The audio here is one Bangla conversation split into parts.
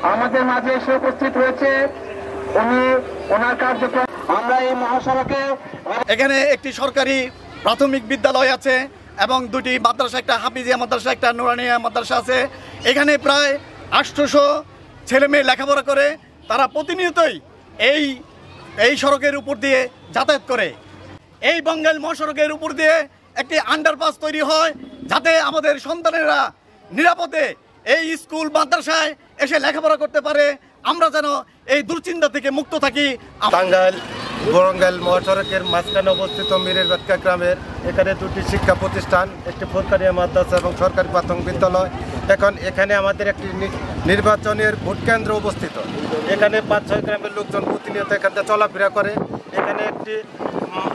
আমাদের মাঝে এসে উপস্থিত হয়েছে উনি ওনার কার্যক্রম। আমরা এই মহাসড়কে এখানে একটি সরকারি প্রাথমিক বিদ্যালয় আছে এবং দুটি মাদ্রাসা, একটা হাফিজিয়া মাদ্রাসা, একটা নুরানিয়া মাদ্রাসা আছে। এখানে প্রায় 800 ছেলে মেয়ে লেখাপড়া করে। তারা প্রতিনিয়তই এই সড়কের উপর দিয়ে যাতায়াত করে। এই বঙ্গাইল মহাসড়কের উপর দিয়ে একটি আন্ডারপাস তৈরি হয় যাতে আমাদের সন্তানেরা নিরাপদে এই স্কুল মাদ্রাসায় এসে লেখাপড়া করতে পারে। আমরা যেন এই দুশ্চিন্তা থেকে মুক্ত থাকি। টাঙ্গাইল বঙ্গাইল মহাসড়কের মাঝখানে অবস্থিত মীরের বেতকা গ্রামের এখানে দুটি শিক্ষা প্রতিষ্ঠান, একটি সরকারি মাদ্রাসা এবং সরকারি প্রাথমিক বিদ্যালয়। এখন এখানে আমাদের একটি নির্বাচনের ভোট কেন্দ্র অবস্থিত। এখানে 5-6 গ্রামের লোকজন প্রতিনিয়ত এখানে চলাফেরা করে। এখানে একটি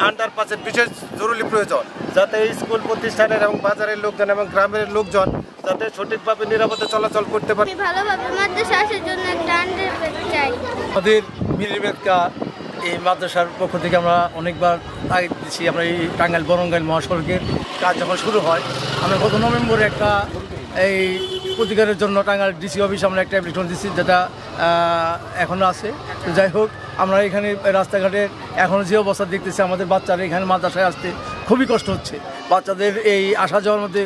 আন্ডারপাসের বিশেষ জরুরি প্রয়োজন যাতে এই স্কুল প্রতিষ্ঠানের এবং বাজারের লোকজন এবং গ্রামের লোকজন যাতে সঠিকভাবে নিরাপদে চলাচল করতে পারে। ভালোভাবে মাদ্রাসা আসার জন্য একটা আন্ডারপাস চাই। আমাদের মীরের বেতকা এই মাদ্রাসার পক্ষ থেকে আমরা অনেকবার আগে দিচ্ছি। আমরা এই টাঙ্গাইল বরঙ্গাইল মহাসড়কের কাজ যখন শুরু হয়, আমরা গত নভেম্বরে একটা এই প্রতিকারের জন্য টাঙ্গাইল ডিসি অফিস আমরা একটা অ্যাপ্লিকেশন দিচ্ছি, যেটা এখনও আছে। তো যাই হোক, আমরা এখানে রাস্তাঘাটের এখনও যে অবস্থা দেখতেছি, আমাদের বাচ্চারা এখানে মাদ্রাসায় আসতে খুবই কষ্ট হচ্ছে। বাচ্চাদের এই আসা যাওয়ার মধ্যে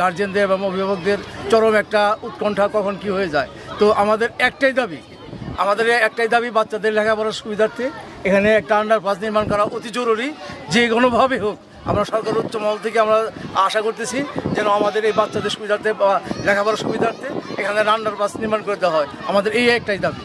গার্জেনদের এবং অভিভাবকদের চরম একটা উৎকণ্ঠা, কখন কি হয়ে যায়। তো আমাদের একটাই দাবি বাচ্চাদের লেখাপড়ার সুবিধার্থে এখানে একটা আন্ডারপাস নির্মাণ করা অতি জরুরি। যে কোনোভাবে হোক আমরা সরকার উচ্চ মহল থেকে আমরা আশা করতেছি যেন আমাদের এই বাচ্চাদের সুবিধার্থে বা লেখাপড়ার সুবিধার্থে এখানে আন্ডারপাস নির্মাণ করে দেওয়া হয়। আমাদের এই একটাই দাবি।